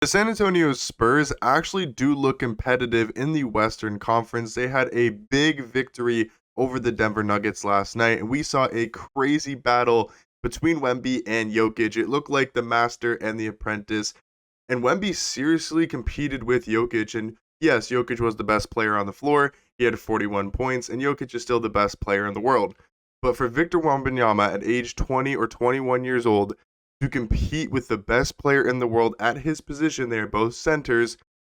The San Antonio Spurs actually do look competitive in the Western Conference. They had a big victory over the Denver Nuggets last night, and we saw a crazy battle between Wemby and Jokic. It looked like the master and the apprentice, and Wemby seriously competed with Jokic. And yes, Jokic was the best player on the floor. He had 41 points, and Jokic is still the best player in the world. But for Victor Wembanyama at age 20 or 21 years old, to compete with the best player in the world at his position, they're both centers,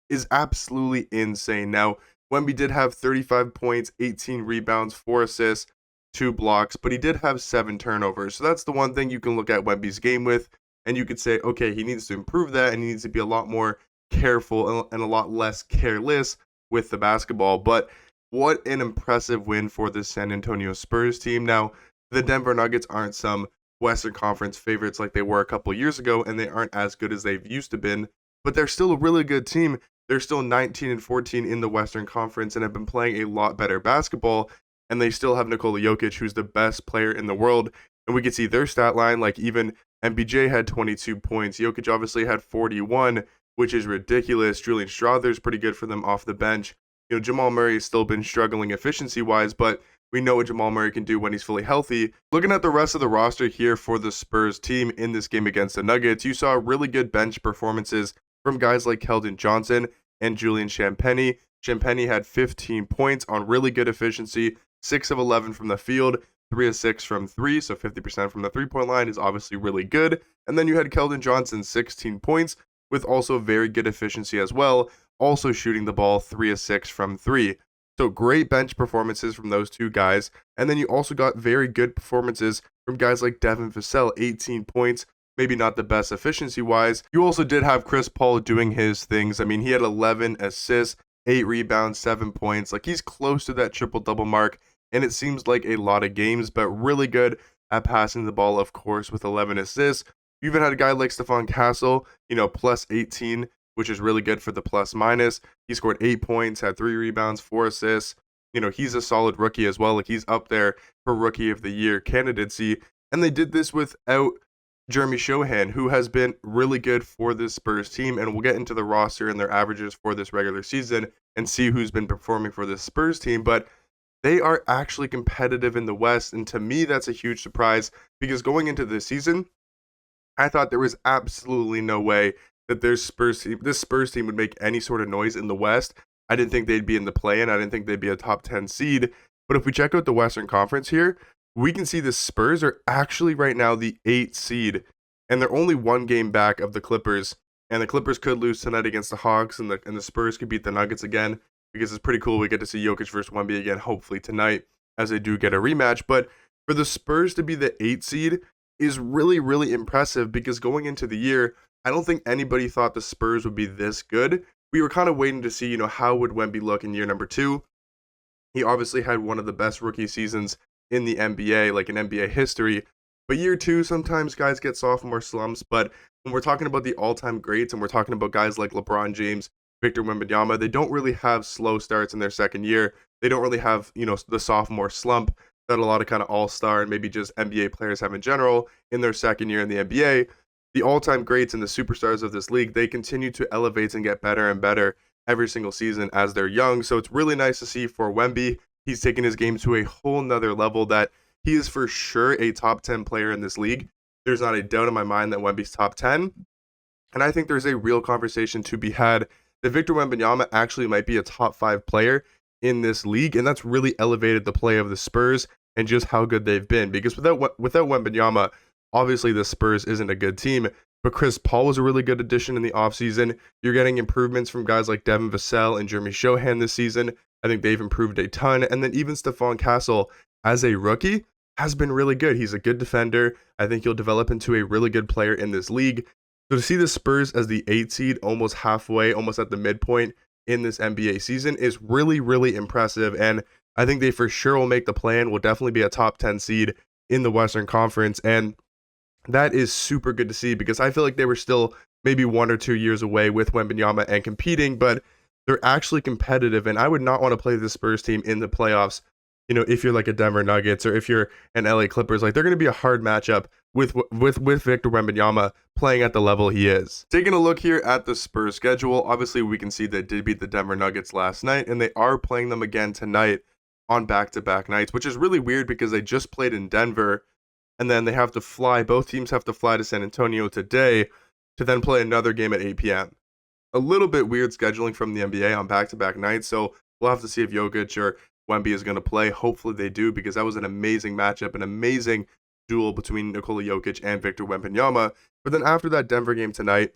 is absolutely insane. Now, Wemby did have 35 points, 18 rebounds, 4 assists, 2 blocks, but he did have 7 turnovers. So that's the one thing you can look at Wemby's game with, and you could say, okay, he needs to improve that, and he needs to be a lot more careful and a lot less careless with the basketball. But what an impressive win for the San Antonio Spurs team. Now, the Denver Nuggets aren't some Western Conference favorites like they were a couple years ago, and they aren't as good as they've used to been, but they're still a really good team. They're still 19 and 14 in the Western Conference and have been playing a lot better basketball, and they still have Nikola Jokic, who's the best player in the world, and we can see their stat line, like even MPJ had 22 points, Jokic obviously had 41, which is ridiculous. Julian Strawther's pretty good for them off the bench. Jamal Murray has still been struggling efficiency-wise, but we know what Jamal Murray can do when he's fully healthy. Looking at the rest of the roster here for the Spurs team in this game against the Nuggets, you saw really good bench performances from guys like Keldon Johnson and Julian Champagnie. Champagnie had 15 points on really good efficiency, 6 of 11 from the field, 3 of 6 from 3, so 50% from the three-point line is obviously really good. And then you had Keldon Johnson, 16 points, with also very good efficiency as well, also shooting the ball 3 of 6 from 3. So great bench performances from those two guys. And then you also got very good performances from guys like Devin Vassell, 18 points, maybe not the best efficiency-wise. You also did have Chris Paul doing his things. I mean, he had 11 assists, 8 rebounds, 7 points. Like, he's close to that triple-double mark, and it seems like a lot of games, but really good at passing the ball, of course, with 11 assists. You even had a guy like Stephon Castle, plus 18, which is really good for the plus minus. He scored 8 points, had 3 rebounds, 4 assists. He's a solid rookie as well. Like, he's up there for Rookie of the Year candidacy. And they did this without Jeremy Shohan, who has been really good for this Spurs team. And we'll get into the roster and their averages for this regular season and see who's been performing for this Spurs team. But they are actually competitive in the West. And to me, that's a huge surprise because going into this season, I thought there was absolutely no way that this Spurs team would make any sort of noise in the West. I didn't think they'd be in the play-in. I didn't think they'd be a top 10 seed. But if we check out the Western Conference here, we can see the Spurs are actually right now the 8th seed, and they're only 1 game back of the Clippers. And the Clippers could lose tonight against the Hawks, and the Spurs could beat the Nuggets again, because it's pretty cool. We get to see Jokic versus Wemby again, hopefully tonight, as they do get a rematch. But for the Spurs to be the 8th seed is really, really impressive, because going into the year, I don't think anybody thought the Spurs would be this good. We were kind of waiting to see, how would Wemby look in year number 2. He obviously had one of the best rookie seasons in the NBA, like in NBA history. But year 2, sometimes guys get sophomore slumps. But when we're talking about the all-time greats and we're talking about guys like LeBron James, Victor Wembanyama, they don't really have slow starts in their second year. They don't really have, the sophomore slump that a lot of kind of all-star and maybe just NBA players have in general in their second year in the NBA. The all-time greats and the superstars of this league, they continue to elevate and get better and better every single season as they're young. So it's really nice to see for Wemby. He's taken his game to a whole nother level that he is for sure a top 10 player in this league. There's not a doubt in my mind that Wemby's top 10. And I think there's a real conversation to be had that Victor Wembanyama actually might be a top 5 player in this league. And that's really elevated the play of the Spurs and just how good they've been. Because without Wembanyama, obviously the Spurs isn't a good team, but Chris Paul was a really good addition in the offseason. You're getting improvements from guys like Devin Vassell and Jeremy Shohan this season. I think they've improved a ton. And then even Stephon Castle, as a rookie, has been really good. He's a good defender. I think he'll develop into a really good player in this league. So to see the Spurs as the 8th seed, almost halfway, almost at the midpoint in this NBA season is really, really impressive. And I think they for sure will make the play-in, will definitely be a top 10 seed in the Western Conference. And that is super good to see because I feel like they were still maybe 1 or 2 years away with Wembanyama and competing, but they're actually competitive. And I would not want to play the Spurs team in the playoffs, if you're like a Denver Nuggets or if you're an LA Clippers. Like, they're going to be a hard matchup with Victor Wembanyama playing at the level he is. Taking a look here at the Spurs schedule, obviously we can see they did beat the Denver Nuggets last night, and they are playing them again tonight on back-to-back nights, which is really weird because they just played in Denver, and then they have to fly. Both teams have to fly to San Antonio today to then play another game at 8 p.m. A little bit weird scheduling from the NBA on back-to-back nights, so we'll have to see if Jokic or Wemby is going to play. Hopefully they do, because that was an amazing matchup, an amazing duel between Nikola Jokic and Victor Wembanyama. But then after that Denver game tonight,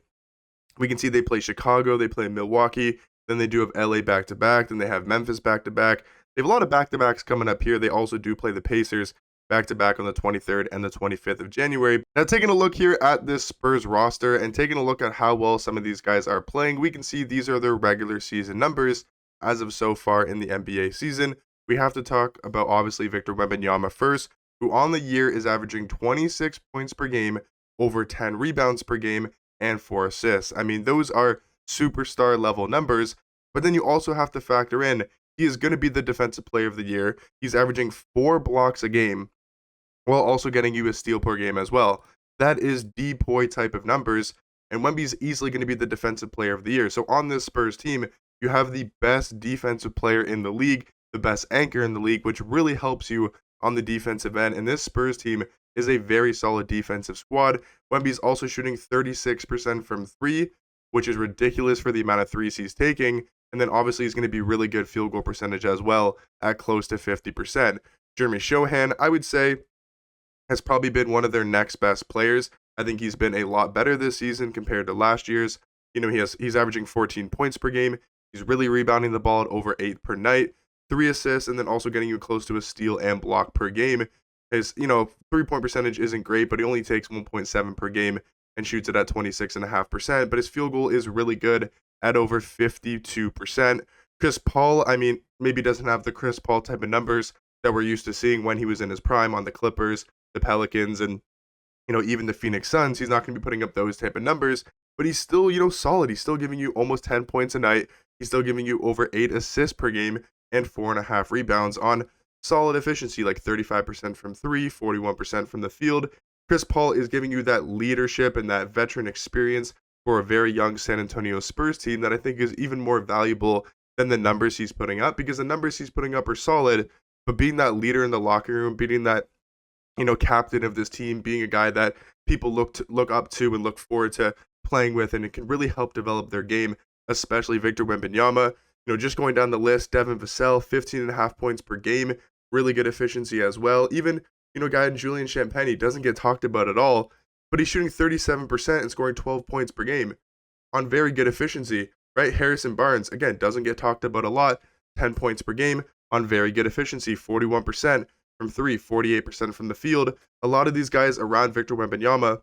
we can see they play Chicago, they play Milwaukee, then they do have LA back-to-back, then they have Memphis back-to-back. They have a lot of back-to-backs coming up here. They also do play the Pacers back-to-back on the 23rd and the 25th of January. Now, taking a look here at this Spurs roster and taking a look at how well some of these guys are playing, we can see these are their regular season numbers as of so far in the NBA season. We have to talk about, obviously, Victor Wembanyama first, who on the year is averaging 26 points per game, over 10 rebounds per game, and 4 assists. I mean, those are superstar level numbers, but then you also have to factor in he is going to be the defensive player of the year. He's averaging 4 blocks a game, while also getting you a steal per game as well. That is DPOY type of numbers, and Wemby's easily going to be the defensive player of the year. So on this Spurs team, you have the best defensive player in the league, the best anchor in the league, which really helps you on the defensive end. And this Spurs team is a very solid defensive squad. Wemby's also shooting 36% from 3, which is ridiculous for the amount of threes he's taking. And then obviously he's going to be really good field goal percentage as well at close to 50%. Jeremy Shohan, I would say, has probably been one of their next best players. I think he's been a lot better this season compared to last year's. You know, he's averaging 14 points per game. He's really rebounding the ball at over 8 per night, 3 assists, and then also getting you close to a steal and block per game. His, 3-point percentage isn't great, but he only takes 1.7 per game and shoots it at 26.5%. But his field goal is really good at over 52%. Chris Paul, I mean, maybe doesn't have the Chris Paul type of numbers that we're used to seeing when he was in his prime on the Clippers, the Pelicans, and even the Phoenix Suns. He's not going to be putting up those type of numbers, but he's still solid. He's still giving you almost 10 points a night. He's still giving you over 8 assists per game and 4.5 rebounds on solid efficiency, like 35% from 3, 41% from the field. Chris Paul is giving you that leadership and that veteran experience for a very young San Antonio Spurs team that I think is even more valuable than the numbers he's putting up, because the numbers he's putting up are solid, but being that leader in the locker room, being that captain of this team, being a guy that people look up to and look forward to playing with, and it can really help develop their game, especially Victor Wembanyama. Just going down the list, Devin Vassell, 15.5 points per game, really good efficiency as well. Even, guy in Julian Champagny doesn't get talked about at all, but he's shooting 37% and scoring 12 points per game on very good efficiency, right? Harrison Barnes, again, doesn't get talked about a lot, 10 points per game on very good efficiency, 41% from 3, 48% from the field. A lot of these guys around Victor Wembanyama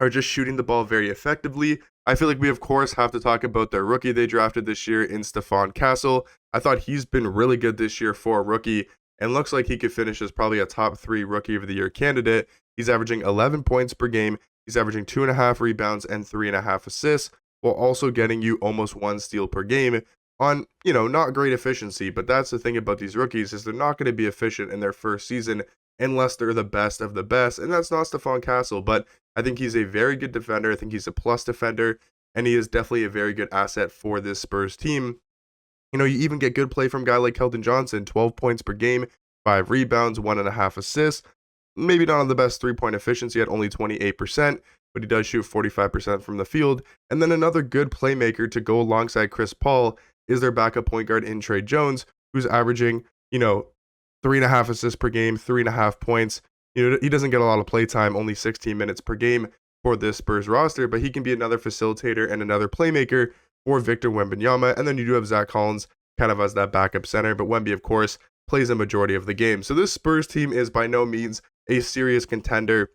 are just shooting the ball very effectively. I feel like we, of course, have to talk about their rookie they drafted this year in Stephon Castle. I thought he's been really good this year for a rookie, and looks like he could finish as probably a top 3 Rookie of the Year candidate. He's averaging 11 points per game. He's averaging 2.5 rebounds and 3.5 assists, while also getting you almost 1 steal per game on, not great efficiency. But that's the thing about these rookies, is they're not going to be efficient in their first season unless they're the best of the best, and that's not Stephon Castle. But I think he's a very good defender. I think he's a plus defender, and he is definitely a very good asset for this Spurs team. You even get good play from a guy like Keldon Johnson, 12 points per game, 5 rebounds, 1.5 assists. Maybe not on the best 3-point efficiency at only 28%, but he does shoot 45% from the field. And then another good playmaker to go alongside Chris Paul is their backup point guard in Tre Jones, who's averaging, 3.5 assists per game, 3.5 points. He doesn't get a lot of play time, only 16 minutes per game for this Spurs roster, but he can be another facilitator and another playmaker for Victor Wembanyama. And then you do have Zach Collins kind of as that backup center, but Wemby, of course, plays a majority of the game. So this Spurs team is by no means a serious contender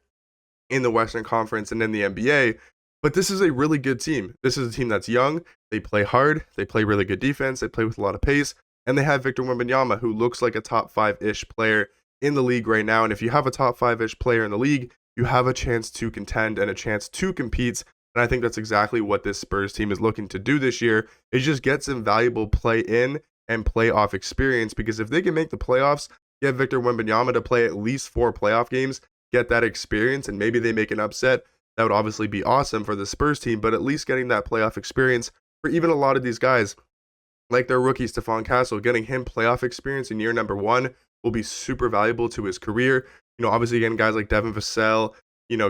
in the Western Conference and in the NBA, but this is a really good team. This is a team that's young, they play hard, they play really good defense, they play with a lot of pace, and they have Victor Wembanyama, who looks like a top 5-ish player in the league right now. And if you have a top 5-ish player in the league, you have a chance to contend and a chance to compete. And I think that's exactly what this Spurs team is looking to do this year, is just get some valuable play in and playoff experience, because if they can make the playoffs, get Victor Wembanyama to play at least 4 playoff games, get that experience, and maybe they make an upset. That would obviously be awesome for the Spurs team, but at least getting that playoff experience for even a lot of these guys, like their rookie Stephon Castle, getting him playoff experience in year number 1 will be super valuable to his career. Obviously, again, guys like Devin Vassell,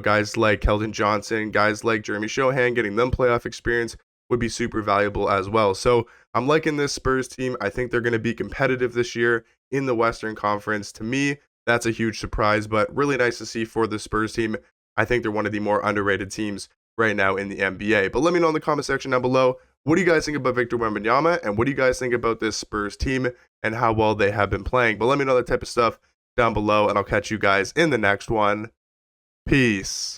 guys like Keldon Johnson, guys like Jeremy Shohan, getting them playoff experience would be super valuable as well. So I'm liking this Spurs team. I think they're going to be competitive this year in the Western Conference. To me, that's a huge surprise, but really nice to see for the Spurs team. I think they're one of the more underrated teams right now in the NBA. But let me know in the comment section down below, what do you guys think about Victor Wembanyama, and what do you guys think about this Spurs team and how well they have been playing? But let me know that type of stuff down below, and I'll catch you guys in the next one. Peace.